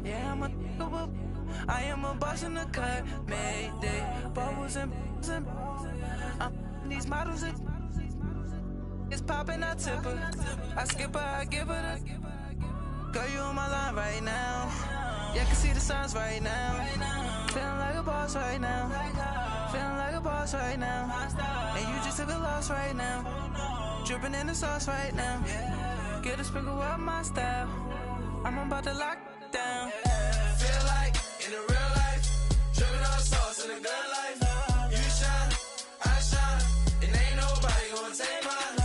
Yeah, I am a boss in the cut, Mayday. Bubbles and these models it's popping, I tip her. I skip her, I give her the. Girl, you on my line right now. Yeah, I can see the signs right now. Feeling like a boss right now. Feeling like a boss right now. And you just took a loss right now. Dripping in the sauce right now. Get a sprinkle up my style. I'm about to lock down. Feel like in the real life, dripping on sauce in the good life. You shine, I shine, and ain't nobody gonna take mine.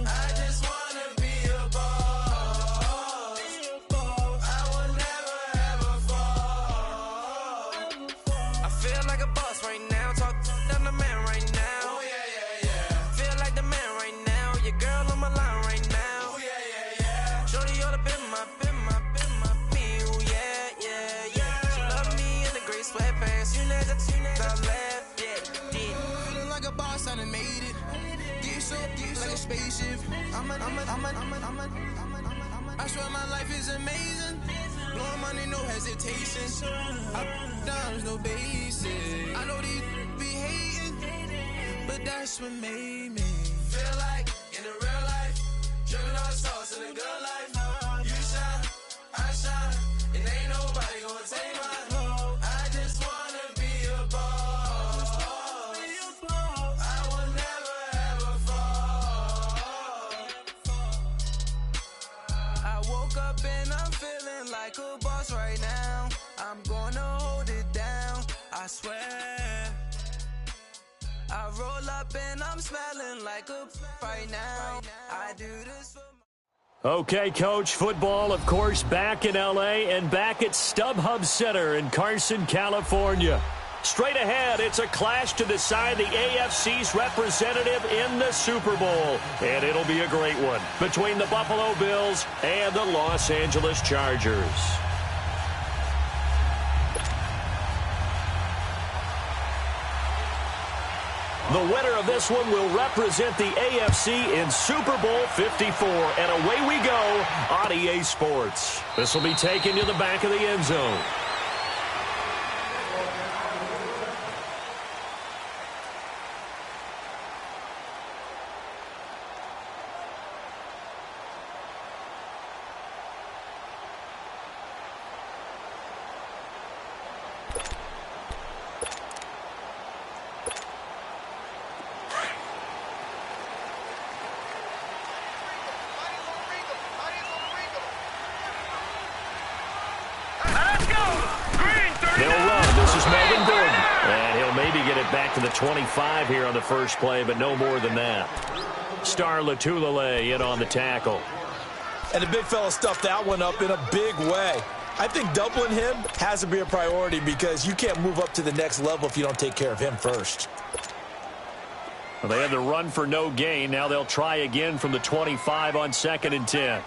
I just wanna be a boss. I will never ever fall. I feel like a boss right now. Talk to the man right now. Oh yeah. Feel like the man right now. Your girl on my line right now. Oh yeah. Shorty oughta been my me. Ooh yeah. She love me in the gray sweatpants. You know I left, yeah. Feeling like a boss, I done made it. Get so like a spaceship. I swear my life is amazing. Blowing money, no hesitation. Up, downs, no basic. I know these be hating, but that's what made me feel like in the real life, dripping on sauce in the good life. You shine, I shine, and ain't nobody gonna take mine. I just wanna be a boss. I will never ever fall. I woke up and I'm feeling like a boss right now. I'm gonna hold it down, I swear. I roll up and I'm smelling like a right now. I do this for my Okay, Coach, football, of course, back in L.A. and back at StubHub Center in Carson, California. Straight ahead, it's a clash to decide the AFC's representative in the Super Bowl. And it'll be a great one between the Buffalo Bills and the Los Angeles Chargers. The winner of this one will represent the AFC in Super Bowl 54. And away we go on EA Sports. This will be taken to the back of the end zone. Back to the 25 here on the first play, but no more than that. Star Latulele in on the tackle. And the big fella stuffed that one up in a big way. I think doubling him has to be a priority because you can't move up to the next level if you don't take care of him first. Well, they had the run for no gain. Now they'll try again from the 25 on 2nd and 10.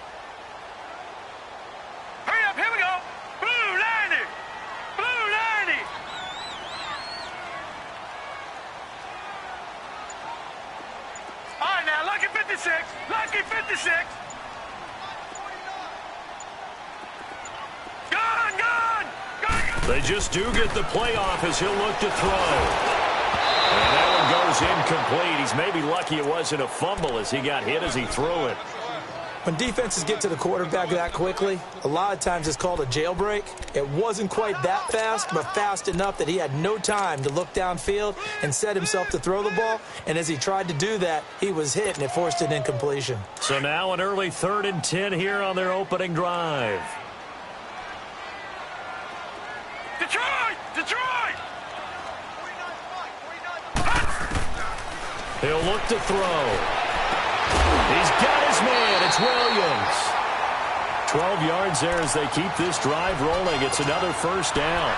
Lucky 56. Gone. They just do get the playoff as he'll look to throw. And that one goes incomplete. He's maybe lucky it wasn't a fumble as he got hit as he threw it. When defenses get to the quarterback that quickly, a lot of times it's called a jailbreak. It wasn't quite that fast, but fast enough that he had no time to look downfield and set himself to throw the ball. And as he tried to do that, he was hit, and it forced an incompletion. So now an early 3rd and 10 here on their opening drive. Detroit! He'll look to throw. He's got his man. It's Williams. 12 yards there as they keep this drive rolling. It's another first down.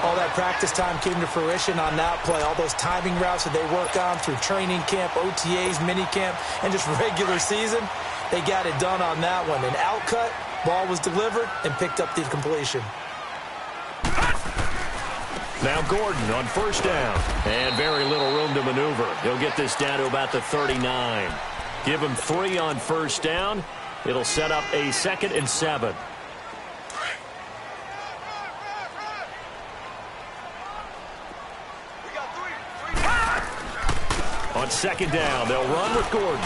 All that practice time came to fruition on that play. All those timing routes that they work on through training camp, OTAs, minicamp, and just regular season, they got it done on that one. An outcut, ball was delivered, and picked up the completion. Now Gordon on first down. And very little room to maneuver. He'll get this down to about the 39. Give him 3 on first down. It'll set up a 2nd and 7. On second down, they'll run with Gordon.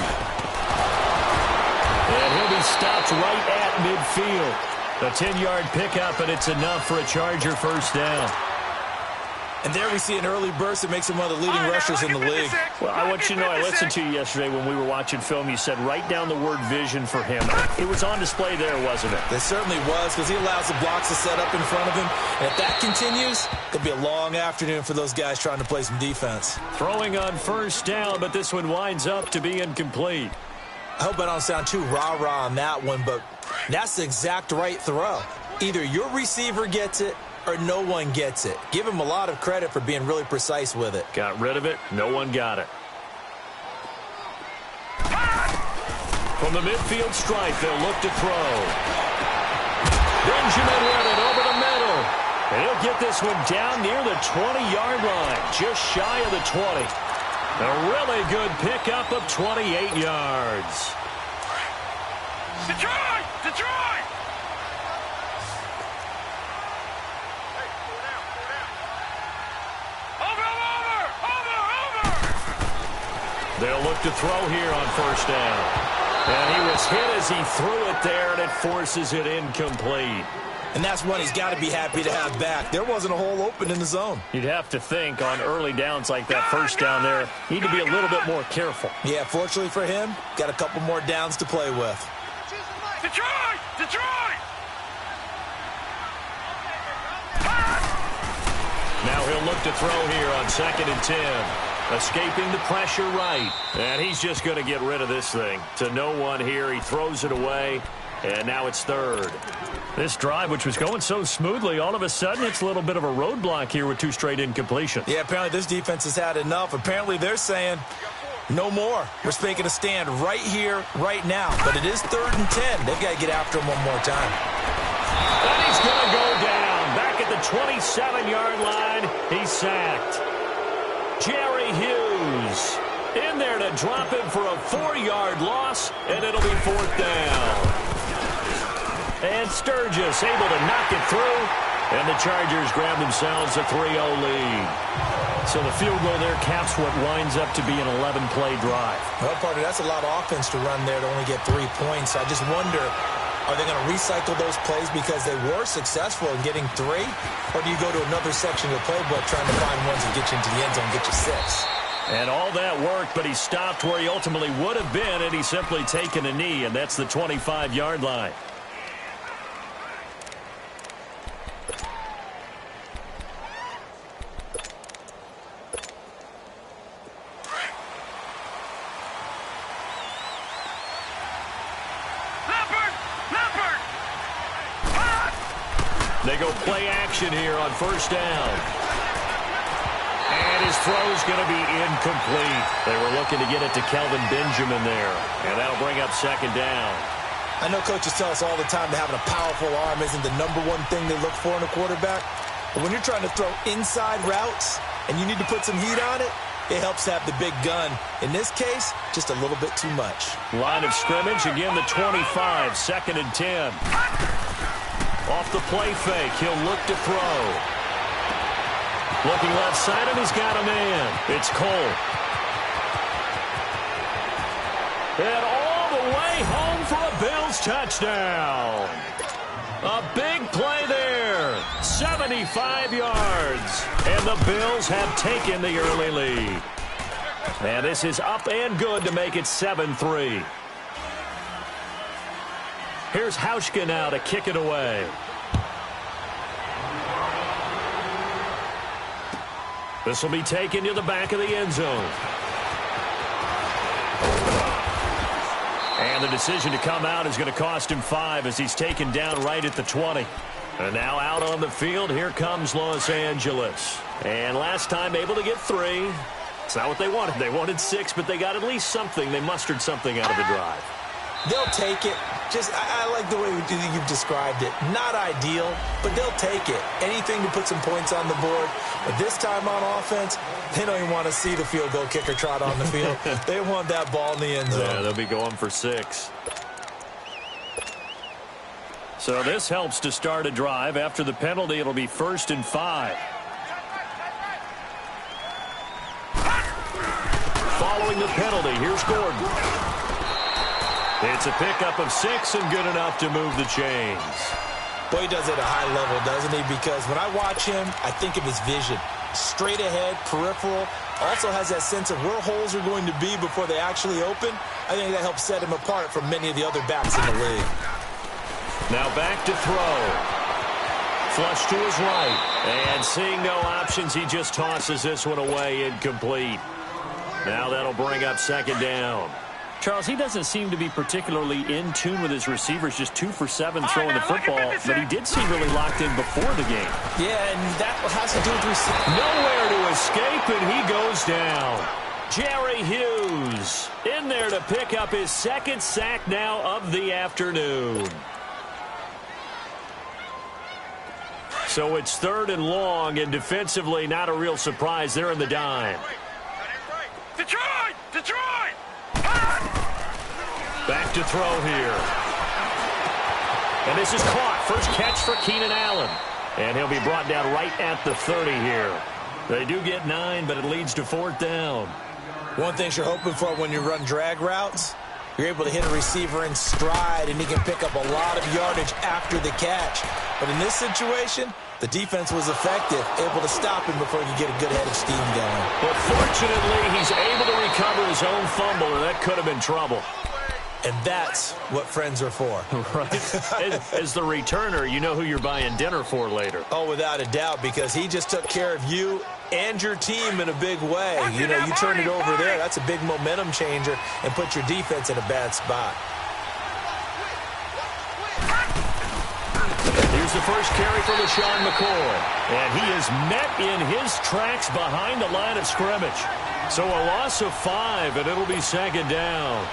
And he'll be stopped right at midfield. A 10-yard pickup, and it's enough for a Charger first down. And there we see an early burst that makes him one of the leading rushers in the league. Well, I want you to know, I listened to you yesterday when we were watching film. You said write down the word vision for him. It was on display there, wasn't it? It certainly was, because he allows the blocks to set up in front of him. And if that continues, it'll be a long afternoon for those guys trying to play some defense. Throwing on first down, but this one winds up to be incomplete. I hope I don't sound too rah-rah on that one, but that's the exact right throw. Either your receiver gets it or no one gets it. Give him a lot of credit for being really precise with it. Got rid of it. No one got it. From the midfield stripe, they'll look to throw. Benjamin with it over the middle. And he'll get this one down near the 20-yard line, just shy of the 20. A really good pickup of 28 yards. Detroit! Detroit! They'll look to throw here on first down. And he was hit as he threw it there, and it forces it incomplete. And that's one he's got to be happy to have back. There wasn't a hole open in the zone. You'd have to think on early downs like that first down there, need to be a little bit more careful. Yeah, fortunately for him, got a couple more downs to play with. Detroit! Detroit! Now he'll look to throw here on 2nd and 10. Escaping the pressure right. And he's just going to get rid of this thing. To no one here. He throws it away. And now it's 3rd. This drive, which was going so smoothly, all of a sudden it's a little bit of a roadblock here with 2 straight incompletions. Yeah, apparently this defense has had enough. Apparently they're saying no more. We're making a stand right here, right now. But it is 3rd and 10. They've got to get after him one more time. And he's going to go down. Back at the 27-yard line, he's sacked. Jerry Hughes in there to drop him for a 4-yard loss, and it'll be 4th down. And Sturgis able to knock it through, and the Chargers grab themselves a 3-0 lead. So the field goal there caps what winds up to be an 11-play drive. Well, partner, that's a lot of offense to run there to only get 3 points. I just wonder, are they going to recycle those plays because they were successful in getting 3? Or do you go to another section of the playbook trying to find ones that get you into the end zone and get you 6? And all that worked, but he stopped where he ultimately would have been, and he's simply taken a knee, and that's the 25-yard line. They go play action here on first down. And his throw's going to be incomplete. They were looking to get it to Kelvin Benjamin there. And that'll bring up 2nd down. I know coaches tell us all the time that having a powerful arm isn't the #1 thing they look for in a quarterback. But when you're trying to throw inside routes and you need to put some heat on it, it helps have the big gun. In this case, just a little bit too much. Line of scrimmage, again the 25, 2nd and 10. Off the play fake, he'll look to throw. Looking left side, and he's got a man. It's Cole. And all the way home for a Bills touchdown. A big play there. 75 yards. And the Bills have taken the early lead. And this is up and good to make it 7-3. Here's Hauschka now to kick it away. This will be taken to the back of the end zone. And the decision to come out is going to cost him 5 as he's taken down right at the 20. And now out on the field, here comes Los Angeles. And last time able to get 3. It's not what they wanted. They wanted 6, but they got at least something. They mustered something out of the drive. They'll take it. I like the way you've described it. Not ideal, but they'll take it. Anything to put some points on the board. But this time on offense, they don't even want to see the field goal kicker trot on the field. They want that ball in the end zone. Yeah, they'll be going for 6. So this helps to start a drive. After the penalty, it'll be 1st and 5. Following drawing the penalty. Here's Gordon. It's a pickup of 6 and good enough to move the chains. Boy, he does it at a high level, doesn't he? Because when I watch him, I think of his vision. Straight ahead, peripheral. Also has that sense of where holes are going to be before they actually open. I think that helps set him apart from many of the other backs in the league. Now back to throw. Flush to his right. And seeing no options, he just tosses this one away incomplete. Now that'll bring up second down. Charles, he doesn't seem to be particularly in tune with his receivers, just 2 for 7 throwing the football, but he did seem really locked in before the game. Yeah, and that has to do with receivers. Nowhere to escape, and he goes down. Jerry Hughes in there to pick up his second sack now of the afternoon. So it's 3rd and long, and defensively not a real surprise. They're in the dime. Detroit! Detroit! Back to throw here. And this is caught. First catch for Keenan Allen. And he'll be brought down right at the 30 here. They do get 9, but it leads to 4th down. One thing you're hoping for when you run drag routes, you're able to hit a receiver in stride, and he can pick up a lot of yardage after the catch. But in this situation, the defense was effective, able to stop him before he could get a good head of steam going. But fortunately, he's able to recover his own fumble, and that could have been trouble. And that's what friends are for. Right. As the returner, you know who you're buying dinner for later. Oh, without a doubt, because he just took care of you and your team in a big way. You know, you turn it over there, that's a big momentum changer, and put your defense in a bad spot. Here's the first carry for LaShawn McCoy. And he is met in his tracks behind the line of scrimmage. So a loss of 5, and it'll be second down.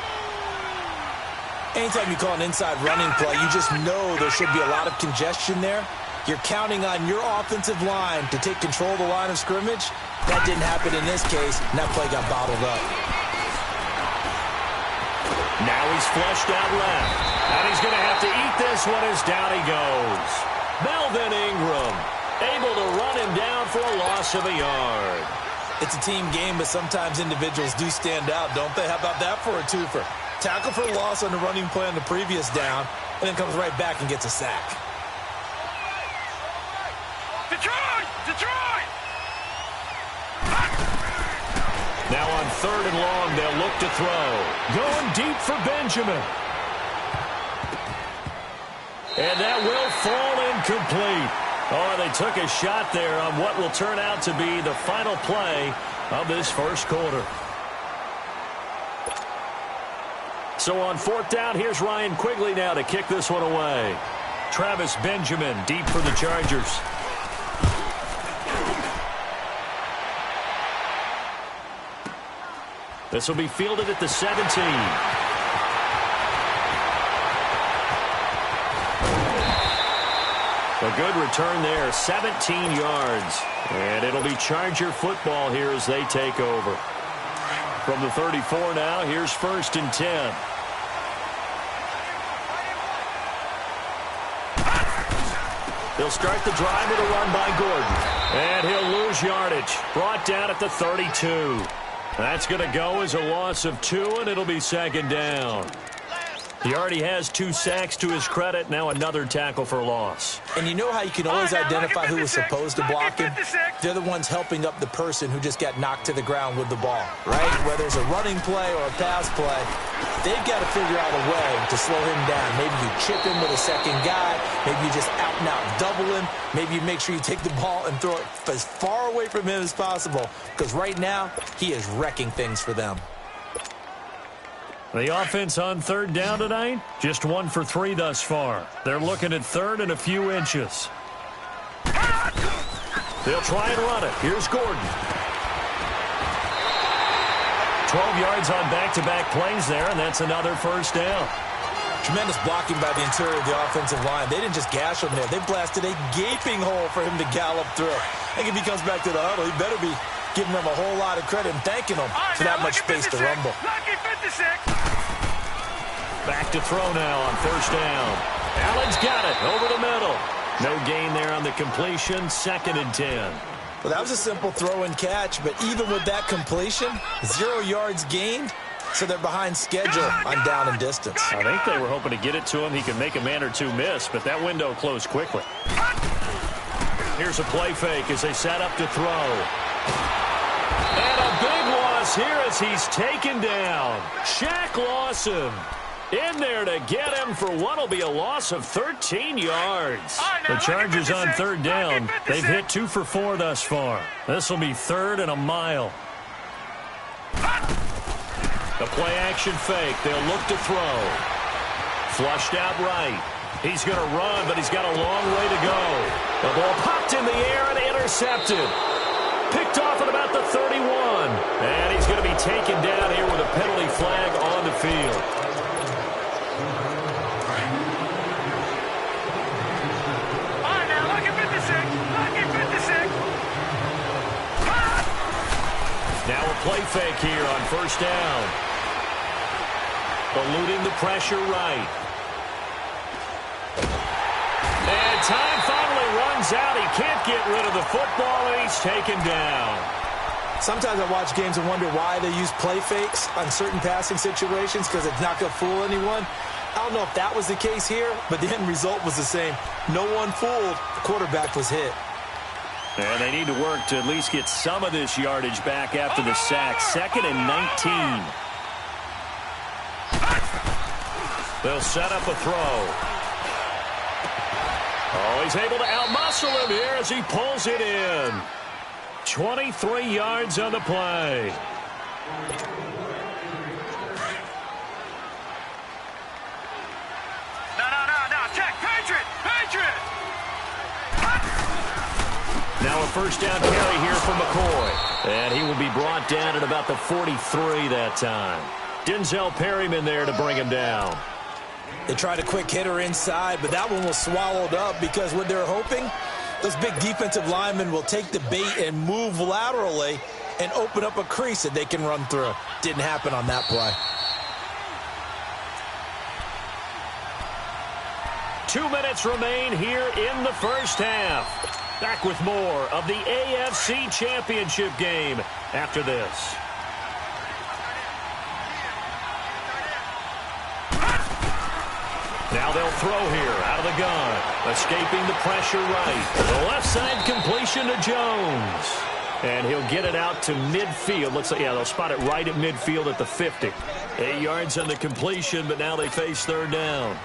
Anytime you call an inside running play, you just know there should be a lot of congestion there. You're counting on your offensive line to take control of the line of scrimmage. That didn't happen in this case, and that play got bottled up. Now he's flushed out left. And he's going to have to eat this one as down he goes. Melvin Ingram able to run him down for a loss of a yard. It's a team game, but sometimes individuals do stand out, don't they? How about that for a twofer? Tackle for a loss on the running play on the previous down, and then comes right back and gets a sack. Detroit! Detroit! Now on 3rd and long, they'll look to throw. Going deep for Benjamin. And that will fall incomplete. Oh, they took a shot there on what will turn out to be the final play of this first quarter. So on 4th down, here's Ryan Quigley now to kick this one away. Travis Benjamin deep for the Chargers. This will be fielded at the 17. A good return there, 17 yards. And it'll be Charger football here as they take over. From the 34 now, here's 1st and 10. He'll start the drive with a run by Gordon. And he'll lose yardage. Brought down at the 32. That's going to go as a loss of 2, and it'll be second down. He already has 2 sacks to his credit. Now another tackle for loss. And you know how you can always identify who was supposed to block him? They're the ones helping up the person who just got knocked to the ground with the ball, right? Whether it's a running play or a pass play, they've got to figure out a way to slow him down. Maybe you chip him with a second guy. Maybe you just out and out double him. Maybe you make sure you take the ball and throw it as far away from him as possible, because right now he is wrecking things for them. The offense on 3rd down tonight, just 1 for 3 thus far. They're looking at 3rd and a few inches. They'll try and run it. Here's Gordon. 12 yards on back-to-back plays there, and that's another first down. Tremendous blocking by the interior of the offensive line. They didn't just gash him there. They blasted a gaping hole for him to gallop through. I think if he comes back to the huddle, he better be giving them a whole lot of credit and thanking them for that much space to rumble. Back to throw now on 1st down. Allen's got it over the middle. No gain there on the completion. 2nd and 10. Well, that was a simple throw and catch, but even with that completion, 0 yards gained, so they're behind schedule on down and distance. I think they were hoping to get it to him. He could make a man or two miss, but that window closed quickly. Here's a play fake as they set up to throw. And a big loss here as he's taken down. Shaq Lawson in there to get him for what will be a loss of 13 yards. The Chargers on third down. They've hit 2 for 4 thus far. This will be 3rd and a mile. The play-action fake. They'll look to throw. Flushed out right. He's going to run, but he's got a long way to go. The ball popped in the air and intercepted. Picked off at about the 31. And he's going to be taken down here with a penalty flag on the field. Now a play fake here on first down. Eluding the pressure right. And time finally runs out. He can't get rid of the football, and he's taken down. Sometimes I watch games and wonder why they use play fakes on certain passing situations, because it's not going to fool anyone. I don't know if that was the case here, but the end result was the same. No one fooled. The quarterback was hit. And they need to work to at least get some of this yardage back after the sack. 2nd and 19. They'll set up a throw. Oh, he's able to outmuscle him here as he pulls it in. 23 yards on the play. No. Check. Patriot. Now a first down carry here for McCoy. And he will be brought down at about the 43 that time. Denzel Perryman there to bring him down. They tried a quick hitter inside, but that one was swallowed up because what they're hoping, those big defensive linemen will take the bait and move laterally and open up a crease that they can run through. Didn't happen on that play. 2 minutes remain here in the first half. Back with more of the AFC Championship game after this. Now they'll throw here out of the gun. Escaping the pressure right. The left side completion to Jones. And he'll get it out to midfield. Looks like, yeah, they'll spot it right at midfield at the 50. 8 yards on the completion, but now they face third down.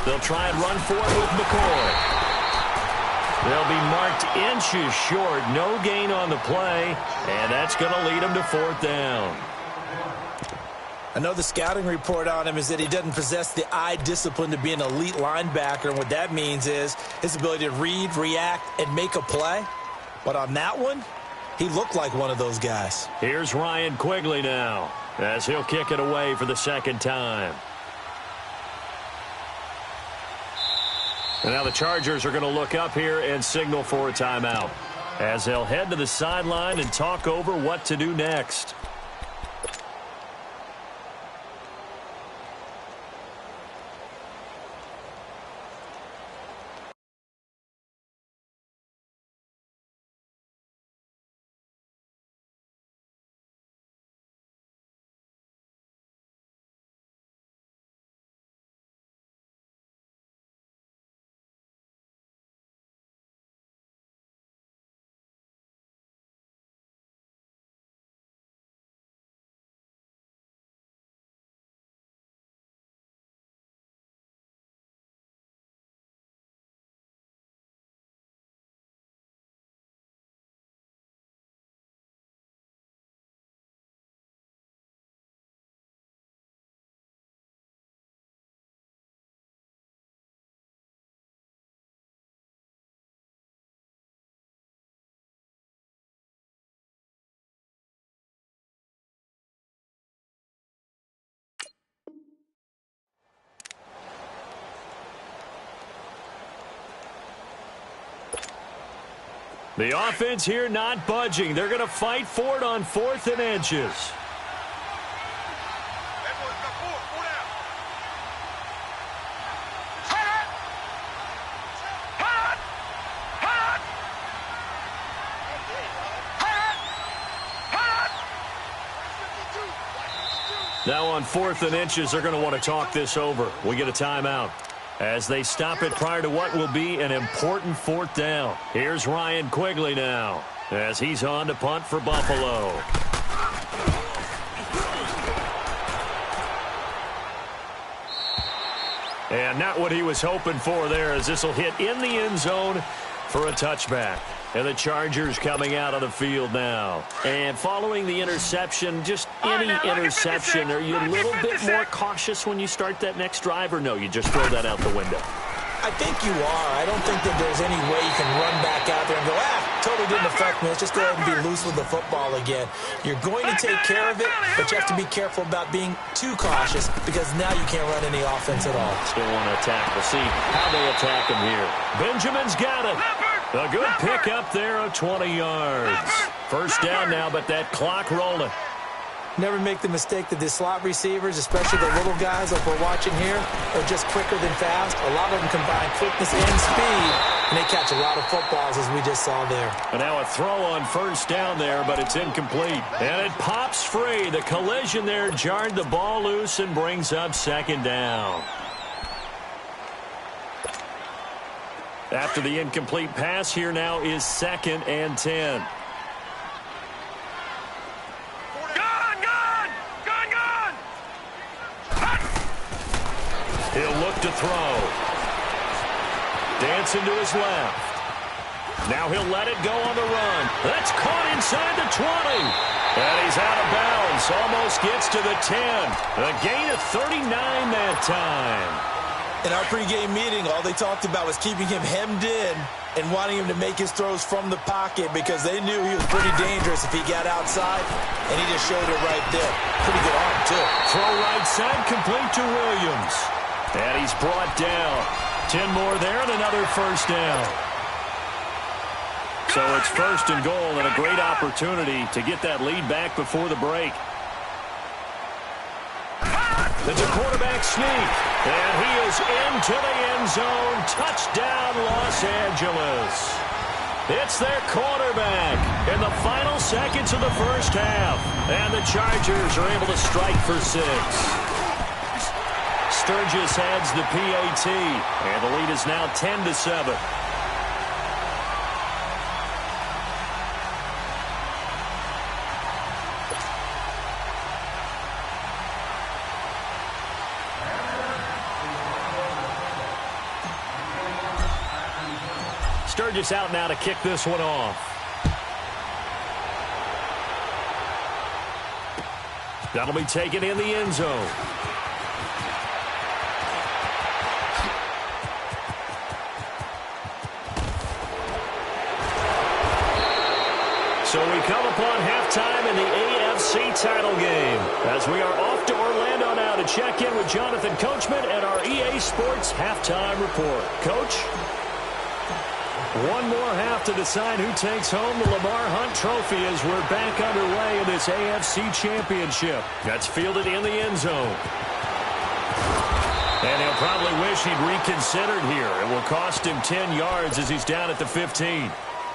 They'll try and run for it with McCoy. They'll be marked inches short. No gain on the play, and that's going to lead them to 4th down. I know the scouting report on him is that he doesn't possess the eye discipline to be an elite linebacker, and what that means is his ability to read, react, and make a play. But on that one, he looked like one of those guys. Here's Ryan Quigley now as he'll kick it away for the 2nd time. And now the Chargers are going to look up here and signal for a timeout as they'll head to the sideline and talk over what to do next. The offense here not budging. They're going to fight for it on 4th and inches. Now on 4th and inches, they're going to want to talk this over. We get a timeout as they stop it prior to what will be an important 4th down. Here's Ryan Quigley now as he's on to punt for Buffalo. And not what he was hoping for there, as this will hit in the end zone for a touchback. And the Chargers coming out on the field now. And following the interception, just any interception, are you a little bit more cautious when you start that next drive, or no, you just throw that out the window? I think you are. I don't think that there's any way you can run back out there and go, totally didn't affect me. Let's just go ahead and be loose with the football again. You're going to take care of it, but you have to be careful about being too cautious, because now you can't run any offense at all. Still want to attack. We'll see how they attack him here. Benjamin's got it. A good pick up there of 20 yards. First down now, but that clock rolling. Never make the mistake that the slot receivers, especially the little guys like we're watching here, are just quicker than fast. A lot of them combine quickness and speed, and they catch a lot of footballs, as we just saw there. And now a throw on first down there, but it's incomplete. And it pops free. The collision there jarred the ball loose and brings up 2nd down. After the incomplete pass, here now is 2nd and 10. He'll look to throw. Dancing to his left. Now he'll let it go on the run. That's caught inside the 20. And he's out of bounds. Almost gets to the 10. A gain of 39 that time. In our pregame meeting, all they talked about was keeping him hemmed in and wanting him to make his throws from the pocket, because they knew he was pretty dangerous if he got outside, and he just showed it right there. Pretty good arm, too. Throw right side, complete to Williams. And he's brought down. 10 more there and another first down. So it's 1st and goal, and a great opportunity to get that lead back before the break. It's a quarterback sneak, and he is into the end zone. Touchdown, Los Angeles. It's their quarterback in the final seconds of the first half, and the Chargers are able to strike for 6. Sturgis adds the PAT, and the lead is now 10-7. Sturgis out now to kick this one off. That'll be taken in the end zone. So we come upon halftime in the AFC title game, as we are off to Orlando now to check in with Jonathan Coachman and our EA Sports halftime report. Coach? One more half to decide who takes home the Lamar Hunt Trophy as we're back underway in this AFC Championship. That's fielded in the end zone. And he'll probably wish he'd reconsidered here. It will cost him 10 yards as he's down at the 15.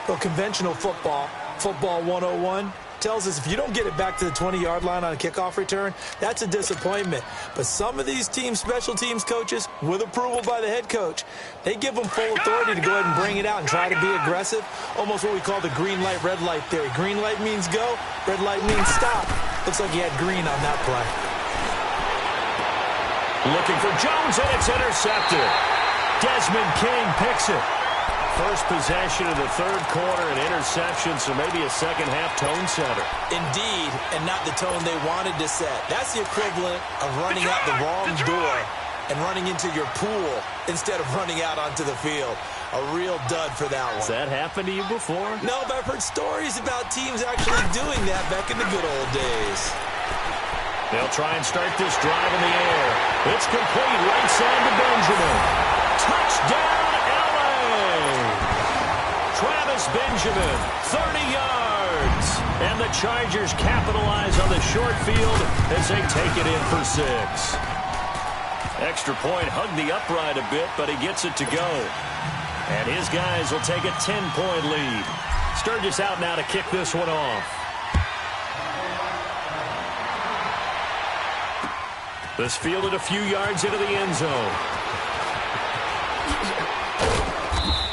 Well, conventional football 101, tells us if you don't get it back to the 20-yard line on a kickoff return, that's a disappointment. But some of these teams, special teams coaches, with approval by the head coach, they give them full authority to go ahead and bring it out and try to be aggressive. Almost what we call the green light, red light theory. Green light means go, red light means stop. Looks like he had green on that play. Looking for Jones, and it's intercepted. Desmond King picks it. First possession of the third quarter, an interception, so maybe a second-half tone setter. Indeed, and not the tone they wanted to set. That's the equivalent of running out the wrong door and running into your pool instead of running out onto the field. A real dud for that one. Has that happened to you before? No, but I've heard stories about teams actually doing that back in the good old days. They'll try and start this drive in the air. It's complete, right side to Benjamin. Touchdown, Travis It's Benjamin, 30 yards. And the Chargers capitalize on the short field as they take it in for 6. Extra point hugged the upright a bit, but he gets it to go. And his guys will take a 10-point lead. Sturgis out now to kick this one off. This fielded a few yards into the end zone.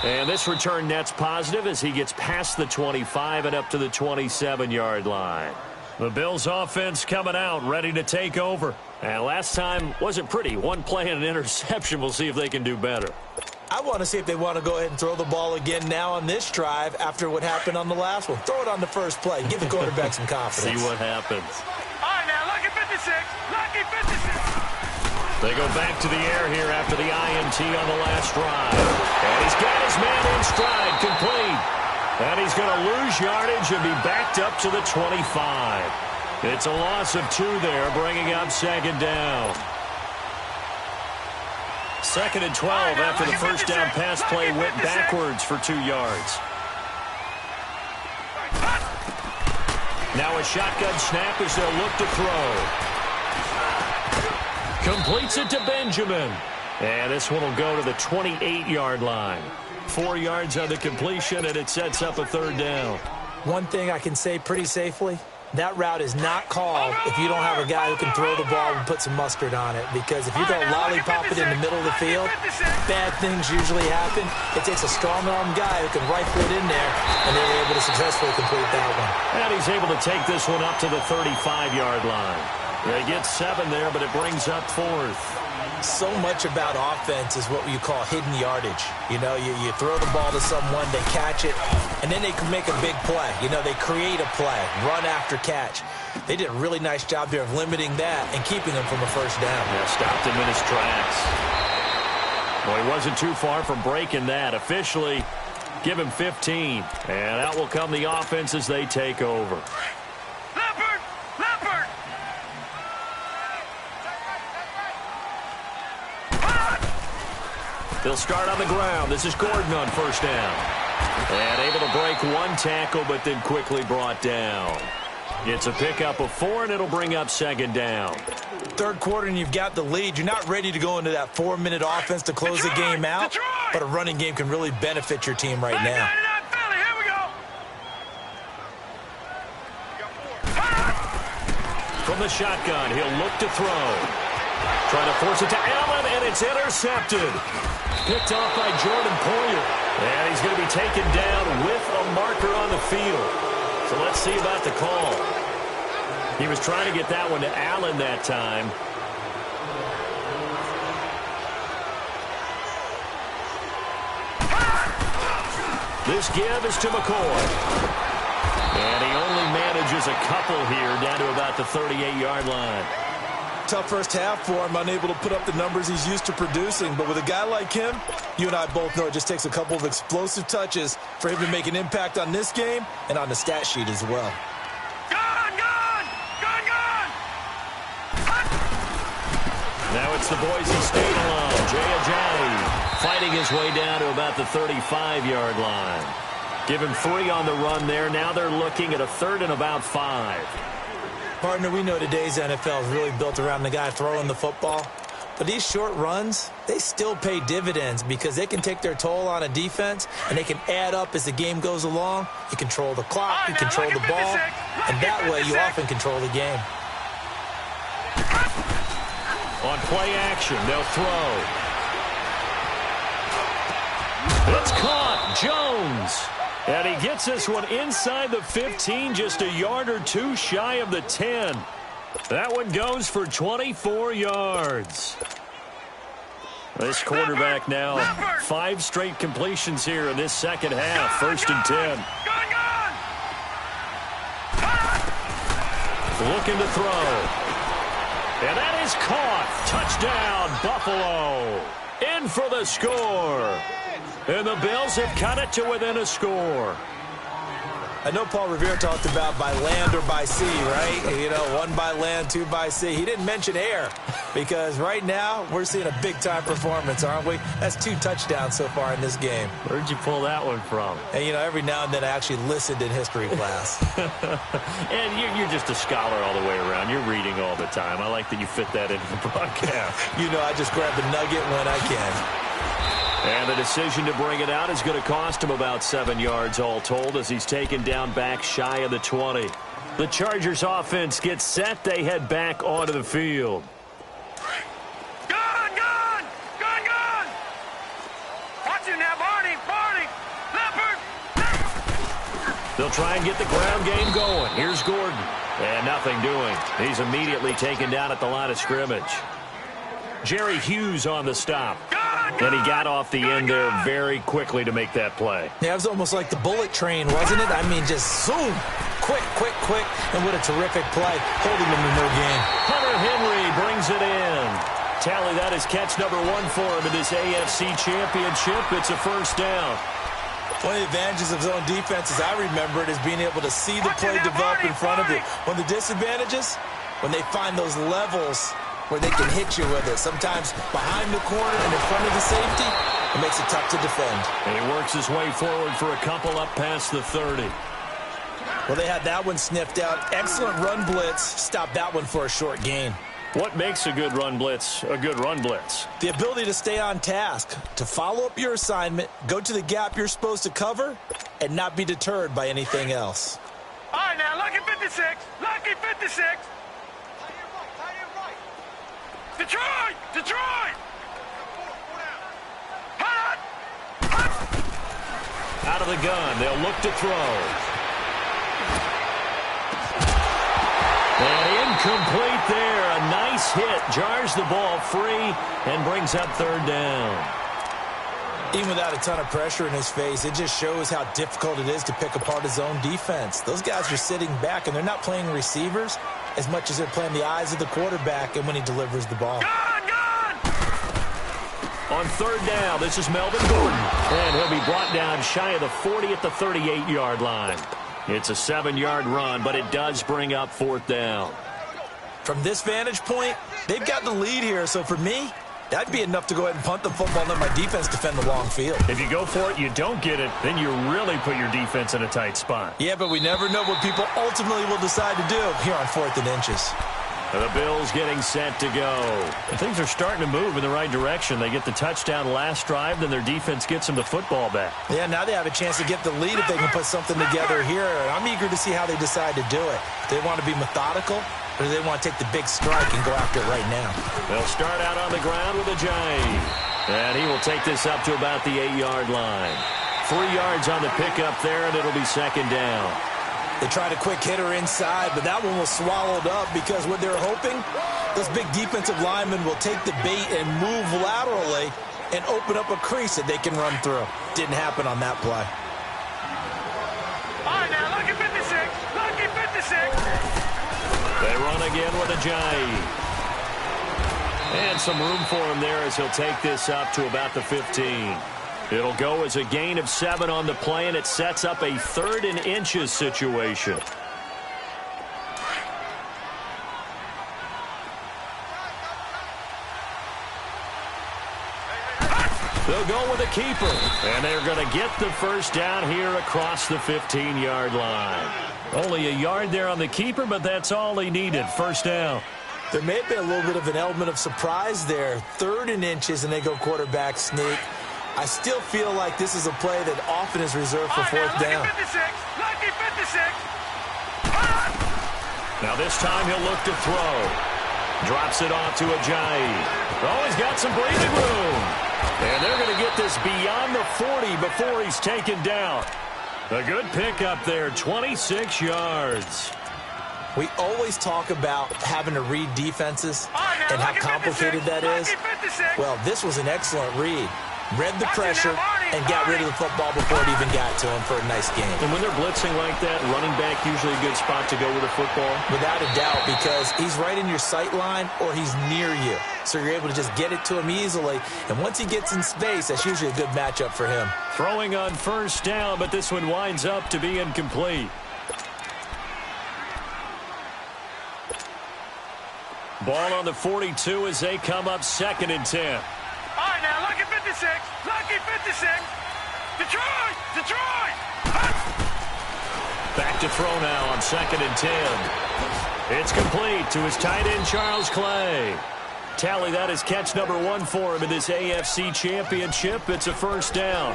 And this return net's positive as he gets past the 25 and up to the 27-yard line. The Bills offense coming out, ready to take over. And last time wasn't pretty. One play and an interception. We'll see if they can do better. I want to see if they want to go ahead and throw the ball again now on this drive after what happened on the last one. Throw it on the first play. Give the quarterback some confidence. See what happens. All right, now, lucky 56. Lucky 56. They go back to the air here after the INT on the last drive. And he's got his man in stride, complete. And he's going to lose yardage and be backed up to the 25. It's a loss of 2 there, bringing up second down. 2nd and 12 after the first down pass play went backwards for 2 yards. Now a shotgun snap as they'll look to throw. Completes it to Benjamin. And this one will go to the 28-yard line. 4 yards on the completion, and it sets up a 3rd down. One thing I can say pretty safely, that route is not called if you don't have a guy who can throw the ball and put some mustard on it. Because if you go lollipop it in the middle of the field, bad things usually happen. It takes a strong-arm guy who can rifle it in there, and they were able to successfully complete that one. And he's able to take this one up to the 35-yard line. They get 7 there, but it brings up 4th. So much about offense is what you call hidden yardage. You know, you throw the ball to someone, they catch it, and then they can make a big play. You know, they create a play, run after catch. They did a really nice job there of limiting that and keeping him from a first down. Yeah, stopped him in his tracks. Well, he wasn't too far from breaking that. Officially, give him 15. And out will come the offense as they take over. They'll start on the ground. This is Gordon on first down. And able to break 1 tackle, but then quickly brought down. It's a pickup of 4, and it'll bring up second down. 3rd quarter, and you've got the lead. You're not ready to go into that 4-minute offense to close the game out, but a running game can really benefit your team right now. From the shotgun, he'll look to throw. Trying to force it to Allen, and it's intercepted. Picked off by Jordan Poyer. And he's going to be taken down with a marker on the field. So let's see about the call. He was trying to get that one to Allen that time. This give is to McCoy. And he only manages a couple here down to about the 38-yard line. Tough first half for him, unable to put up the numbers he's used to producing. But with a guy like him, you and I both know it just takes a couple of explosive touches for him to make an impact on this game and on the stat sheet as well. Now it's the Boise State alone. Jay Ajayi fighting his way down to about the 35-yard line. Give him 3 on the run there. Now they're looking at a 3rd and about 5. Partner, we know today's NFL is really built around the guy throwing the football. But these short runs, they still pay dividends because they can take their toll on a defense, and they can add up as the game goes along. You control the clock, you control the ball, and that way you often control the game. On play action, they'll throw. It's caught. Jones. And he gets this one inside the 15, just a yard or 2 shy of the 10. That one goes for 24 yards. This quarterback now 5 straight completions here in this second half. 1st and 10. Looking to throw. And that is caught. Touchdown, Buffalo. In for the score. And the Bills have cut it to within a score. I know Paul Revere talked about by land or by sea, right? You know, 1 by land, 2 by sea. He didn't mention air because right now we're seeing a big-time performance, aren't we? That's 2 touchdowns so far in this game. Where'd you pull that one from? And, you know, every now and then I actually listened in history class. And you're just a scholar all the way around. You're reading all the time. I like that you fit that into the broadcast. You know, I just grab the nugget when I can. And the decision to bring it out is going to cost him about 7 yards all told as he's taken down back shy of the 20. The Chargers offense gets set. They head back onto the field. Gun! Gun! Gun! Gun! Watch it now, Barney! Barney! Leopard! They'll try and get the ground game going. Here's Gordon. And nothing doing. He's immediately taken down at the line of scrimmage. Jerry Hughes on the stop. And he got off the end there very quickly to make that play. Yeah, it was almost like the bullet train, wasn't it? I mean, just zoom. Quick, quick, quick. And what a terrific play, holding him to no gain. Hunter Henry brings it in. Tally, that is catch number 1 for him in this AFC Championship. It's a first down. One of the advantages of zone defense, as I remember it, is being able to see the play develop in front of you. One of the disadvantages, when they find those levels where they can hit you with it. Sometimes behind the corner and in front of the safety, it makes it tough to defend. And he works his way forward for a couple up past the 30. Well, they had that one sniffed out. Excellent run blitz. Stopped that one for a short gain. What makes a good run blitz a good run blitz? The ability to stay on task, to follow up your assignment, go to the gap you're supposed to cover, and not be deterred by anything else. All right, now, lucky 56. Lucky 56. Detroit! Detroit! Hot! Out of the gun, they'll look to throw. And incomplete there. A nice hit. Jars the ball free and brings up 3rd down. Even without a ton of pressure in his face, it just shows how difficult it is to pick apart his own defense. Those guys are sitting back, and they're not playing receivers as much as they're playing the eyes of the quarterback and when he delivers the ball. Gun! Gun! On 3rd down, this is Melvin Gordon. And he'll be brought down shy of the 40 at the 38-yard line. It's a 7-yard run, but it does bring up 4th down. From this vantage point, they've got the lead here, so for me, that'd be enough to go ahead and punt the football and let my defense defend the long field. If you go for it, you don't get it, then you really put your defense in a tight spot. Yeah, but we never know what people ultimately will decide to do here on 4th and inches. The Bills getting set to go. Things are starting to move in the right direction. They get the touchdown last drive, then their defense gets them the football back. Yeah, now they have a chance to get the lead if they can put something together here. I'm eager to see how they decide to do it. Do they want to be methodical, or do they want to take the big strike and go after it right now? They'll start out on the ground with a jive. And he will take this up to about the 8-yard line. 3 yards on the pickup there, and it'll be 2nd down. They tried a quick hitter inside, but that one was swallowed up because what they're hoping, those big defensive linemen will take the bait and move laterally and open up a crease that they can run through. Didn't happen on that play. All right, now, lucky 56. Lucky 56. They run again with a jive. And some room for him there as he'll take this up to about the 15. It'll go as a gain of 7 on the play, and it sets up a 3rd and inches situation. They'll go with a keeper, and they're going to get the first down here across the 15-yard line. Only a yard there on the keeper, but that's all he needed. First down. There may have been a little bit of an element of surprise there. 3rd and inches, and they go quarterback sneak. I still feel like this is a play that often is reserved for 4th down. Lucky 56. Lucky 56. Now this time he'll look to throw. Drops it off to Ajayi. Oh, he's got some breathing room. And they're going to get this beyond the 40 before he's taken down. A good pickup there, 26 yards. We always talk about having to read defenses and how complicated that is. Well, this was an excellent read. Read the pressure, and got rid of the football before it even got to him for a nice game. And when they're blitzing like that, running back usually a good spot to go with a football? Without a doubt, because he's right in your sight line or he's near you. So you're able to just get it to him easily. And once he gets in space, that's usually a good matchup for him. Throwing on first down, but this one winds up to be incomplete. Ball on the 42 as they come up 2nd and 10. All right, now, lucky 56. Lucky 56. Detroit! Detroit! Back to throw now on 2nd and 10. It's complete to his tight end, Charles Clay. Tally, that is catch number 1 for him in this AFC Championship. It's a first down.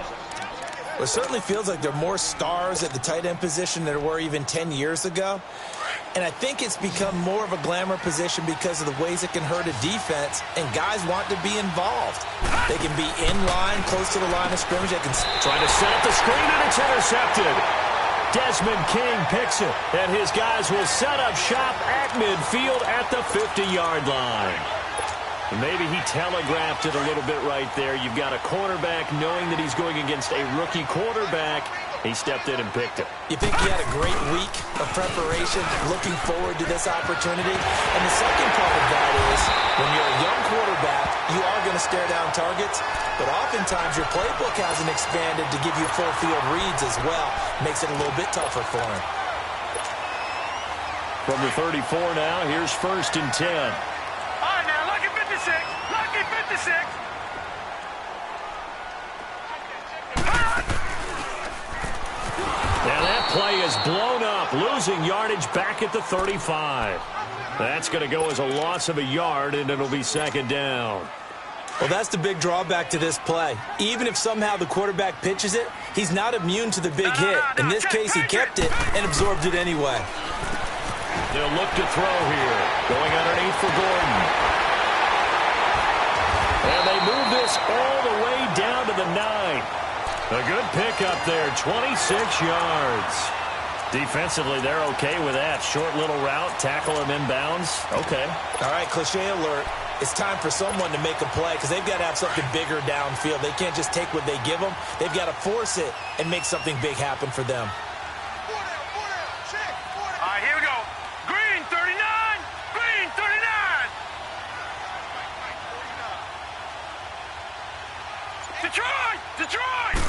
Well, it certainly feels like there are more stars at the tight end position than there were even 10 years ago. And I think it's become more of a glamour position because of the ways it can hurt a defense, and guys want to be involved. They can be in line, close to the line of scrimmage. They can try to set up the screen, and it's intercepted. Desmond King picks it, and his guys will set up shop at midfield at the 50-yard line. Maybe he telegraphed it a little bit right there. You've got a cornerback knowing that he's going against a rookie quarterback. He stepped in and picked it. You think he had a great week of preparation, looking forward to this opportunity? And the second part of that is, when you're a young quarterback, you are going to stare down targets, but oftentimes your playbook hasn't expanded to give you full field reads as well. Makes it a little bit tougher for him. From the 34 now, here's 1st and 10. All right, now, lucky 56. Lucky 56. And that play is blown up, losing yardage back at the 35. That's going to go as a loss of a yard, and it'll be 2nd down. Well, that's the big drawback to this play. Even if somehow the quarterback pitches it, he's not immune to the big hit. In this case, he kept it and absorbed it anyway. They'll look to throw here. Going underneath for Gordon. And they move this all the way down to the 9. A good pickup there, 26 yards. Defensively, they're okay with that. Short little route, tackle him inbounds. Okay. All right, cliche alert. It's time for someone to make a play because they've got to have something bigger downfield. They can't just take what they give them. They've got to force it and make something big happen for them. All right, here we go. Green 39. Green 39. Detroit! Detroit!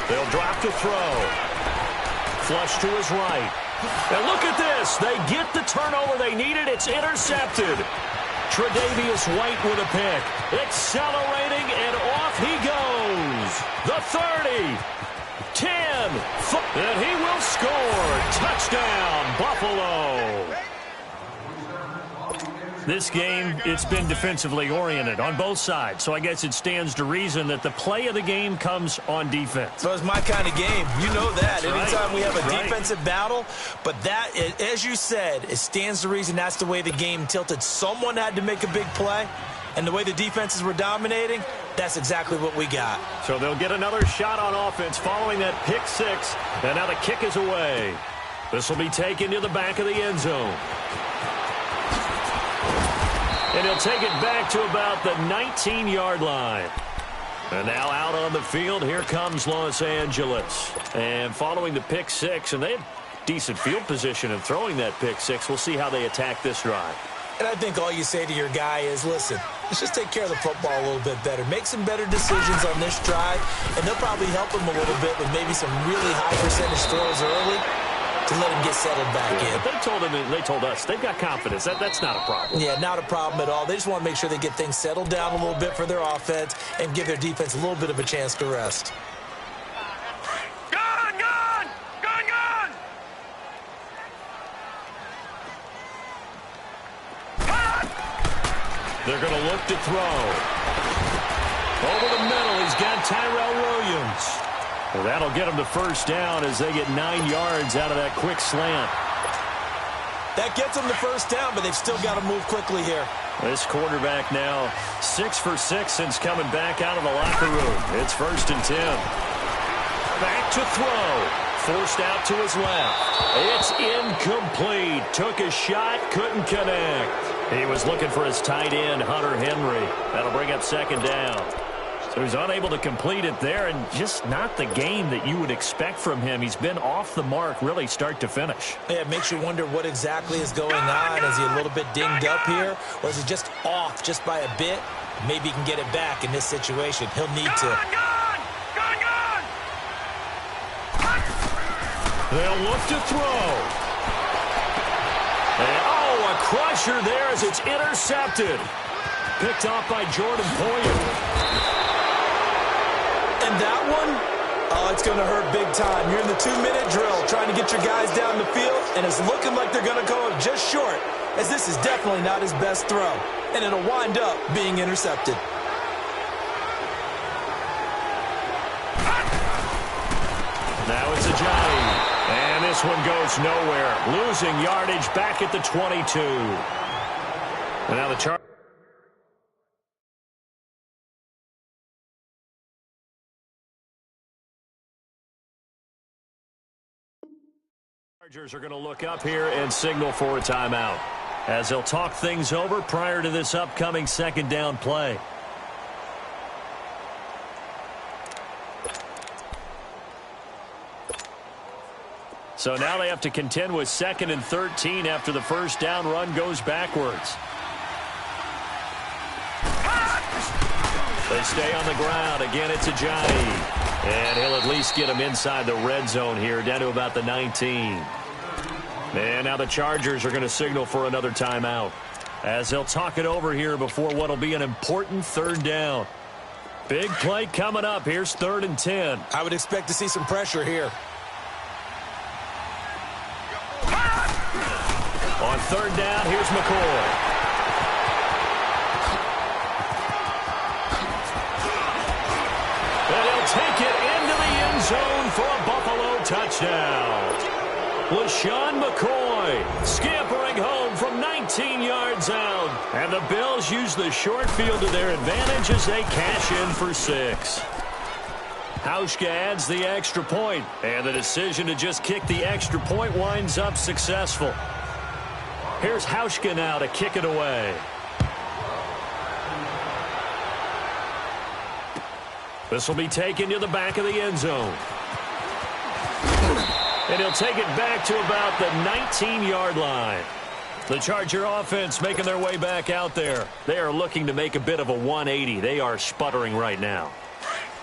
They'll drop to throw. Flush to his right. And look at this. They get the turnover they needed. It's intercepted. Tre'Davious White with a pick. Accelerating, and off he goes. The 30. 10. And he will score. Touchdown, Buffalo. This game, it's been defensively oriented on both sides, so I guess it stands to reason that the play of the game comes on defense. So it's my kind of game. You know that. That's anytime right. we have a Right. defensive battle, but that, as you said, it stands to reason that's the way the game tilted. Someone had to make a big play, and the way the defenses were dominating, that's exactly what we got. So they'll get another shot on offense following that pick 6, and now the kick is away. This will be taken to the back of the end zone. And he'll take it back to about the 19-yard line. And now out on the field, here comes Los Angeles. And following the pick 6, and they had decent field position in throwing that pick 6. We'll see how they attack this drive. And I think all you say to your guy is, listen, let's just take care of the football a little bit better. Make some better decisions on this drive, and they'll probably help him a little bit with maybe some really high percentage throws early to let him get settled back in. But they told us they've got confidence. That's not a problem. Yeah, not a problem at all. They just want to make sure they get things settled down a little bit for their offense and give their defense a little bit of a chance to rest. Gun! Gun! Gun! Gun! They're going to look to throw. Over the middle, he's got Tyrell Williams. Well, that'll get them to first down as they get 9 yards out of that quick slant. That gets them the first down, but they've still got to move quickly here. This quarterback now 6 for 6 since coming back out of the locker room. It's 1st and 10. Back to throw. Forced out to his left. It's incomplete. Took a shot, couldn't connect. He was looking for his tight end, Hunter Henry. That'll bring up 2nd down. So he's unable to complete it there, and just not the game that you would expect from him. He's been off the mark really start to finish. Yeah, it makes you wonder what exactly is going on. Is he a little bit dinged up here, or is he just off just by a bit? Maybe he can get it back in this situation. He'll need to. They'll look to throw. And, a crusher there as it's intercepted. Picked off by Jordan Poyer. And that one, it's going to hurt big time. You're in the 2-minute drill trying to get your guys down the field, and it's looking like they're going to go just short, as this is definitely not his best throw, and it'll wind up being intercepted. Now it's a Johnny, and this one goes nowhere. Losing yardage back at the 22. And now the Chargers are going to look up here and signal for a timeout, as they'll talk things over prior to this upcoming second down play. So now they have to contend with 2nd and 13 after the first down run goes backwards. They stay on the ground. Again, it's a Johnny. And he'll at least get him inside the red zone here, down to about the 19. And now the Chargers are going to signal for another timeout, as they'll talk it over here before what will be an important third down. Big play coming up. Here's 3rd and 10. I would expect to see some pressure here. On 3rd down, here's McCoy. And he'll take it into the end zone for a Buffalo touchdown. LaShawn McCoy scampering home from 19 yards out. And the Bills use the short field to their advantage as they cash in for 6. Hauschka adds the extra point, and the decision to just kick the extra point winds up successful. Here's Hauschka now to kick it away. This will be taken to the back of the end zone. And he'll take it back to about the 19-yard line. The Charger offense making their way back out there. They are looking to make a bit of a 180. They are sputtering right now.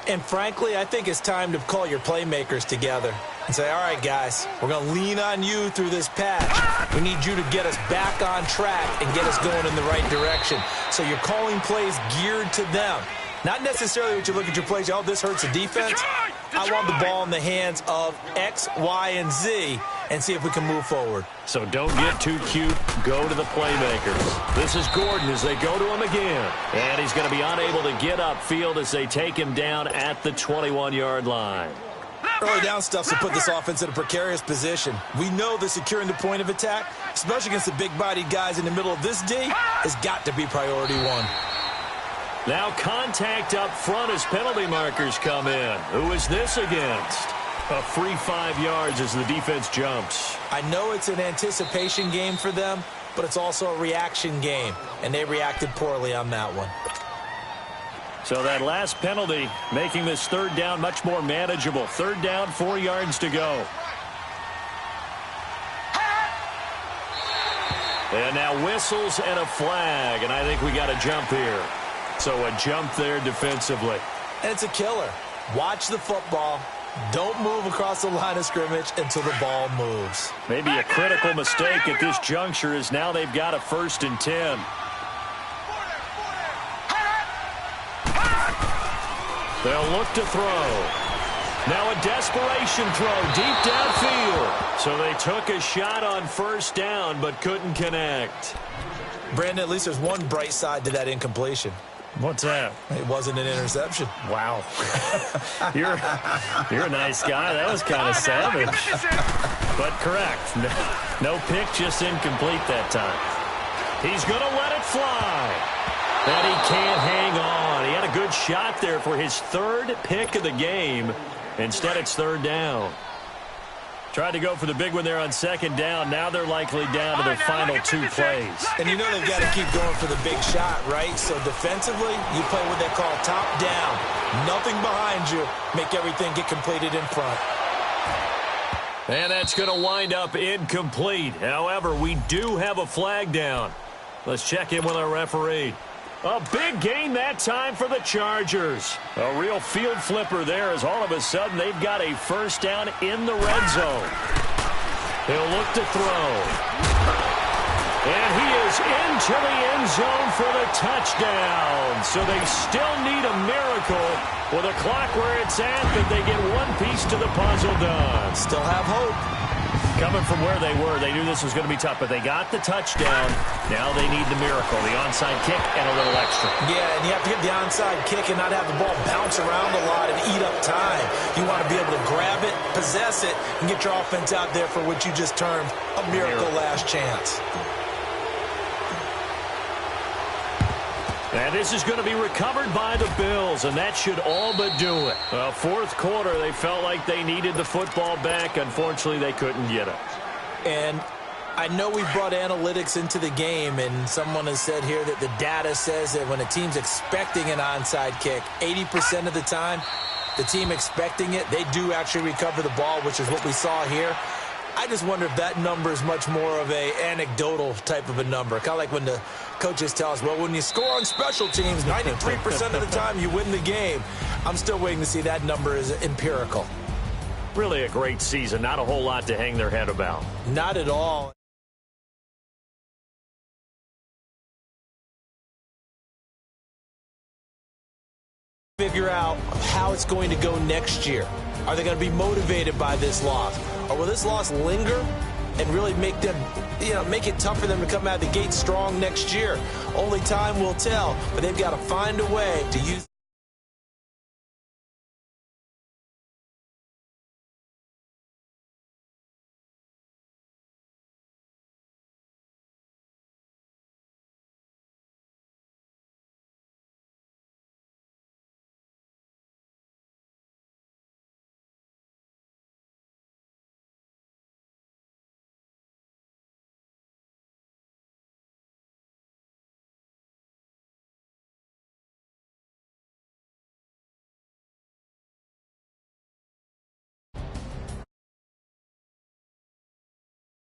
And frankly, I think it's time to call your playmakers together and say, all right, guys, we're going to lean on you through this patch. We need you to get us back on track and get us going in the right direction. So you're calling plays geared to them. Not necessarily what you look at your plays, oh, this hurts the defense. I want the ball in the hands of X, Y, and Z and see if we can move forward. So don't get too cute. Go to the playmakers. This is Gordon as they go to him again. And he's going to be unable to get upfield as they take him down at the 21-yard line. Early down stuff's to put this offense in a precarious position. We know that securing the point of attack, especially against the big-bodied guys in the middle of this D, has got to be priority one. Now contact up front as penalty markers come in. Who is this against? A free 5 yards as the defense jumps. I know it's an anticipation game for them, but it's also a reaction game, and they reacted poorly on that one. So that last penalty making this 3rd down much more manageable. 3rd down, 4 yards to go. And now whistles and a flag, and I think we got a jump here. So a jump there defensively. And it's a killer. Watch the football. Don't move across the line of scrimmage until the ball moves. Maybe a critical mistake at this juncture is now they've got a 1st and 10. They'll look to throw. Now a desperation throw deep downfield. So they took a shot on 1st down but couldn't connect. Brandon, at least there's one bright side to that incompletion. What's that? It wasn't an interception. Wow. You're a nice guy. That was kind of savage. But correct. No pick, just incomplete that time. He's going to let it fly. And he can't hang on. He had a good shot there for his 3rd pick of the game. Instead, it's 3rd down. Tried to go for the big one there on second down. Now they're likely down to their final 2 plays. And you know they've got to keep going for the big shot, right? So defensively, you play what they call top down. Nothing behind you. Make everything get completed in front. And that's going to wind up incomplete. However, we do have a flag down. Let's check in with our referee. A big gain that time for the Chargers. A real field flipper there as all of a sudden they've got a first down in the red zone. He'll look to throw. And he is into the end zone for the touchdown. So they still need a miracle with a clock where it's at that they get one piece to the puzzle done. Still have hope. Coming from where they were, they knew this was going to be tough, but they got the touchdown. Now they need the miracle, the onside kick and a little extra. Yeah, and you have to get the onside kick and not have the ball bounce around a lot and eat up time. You want to be able to grab it, possess it, and get your offense out there for what you just termed a miracle last chance. And this is going to be recovered by the Bills, and that should all but do it. Fourth quarter, they felt like they needed the football back. Unfortunately, they couldn't get it. And I know we brought analytics into the game, and someone has said here that the data says that when a team's expecting an onside kick, 80% of the time, the team expecting it, they do actually recover the ball, which is what we saw here. I just wonder if that number is much more of a anecdotal type of a number. Kind of like when the coaches tell us, well, when you score on special teams, 93% of the time you win the game. I'm still waiting to see that number is empirical. Really a great season. Not a whole lot to hang their head about. Not at all. Figure out how it's going to go next year. Are they going to be motivated by this loss? Or will this loss linger and really make them, make it tough for them to come out of the gate strong next year? Only time will tell, but they've got to find a way to use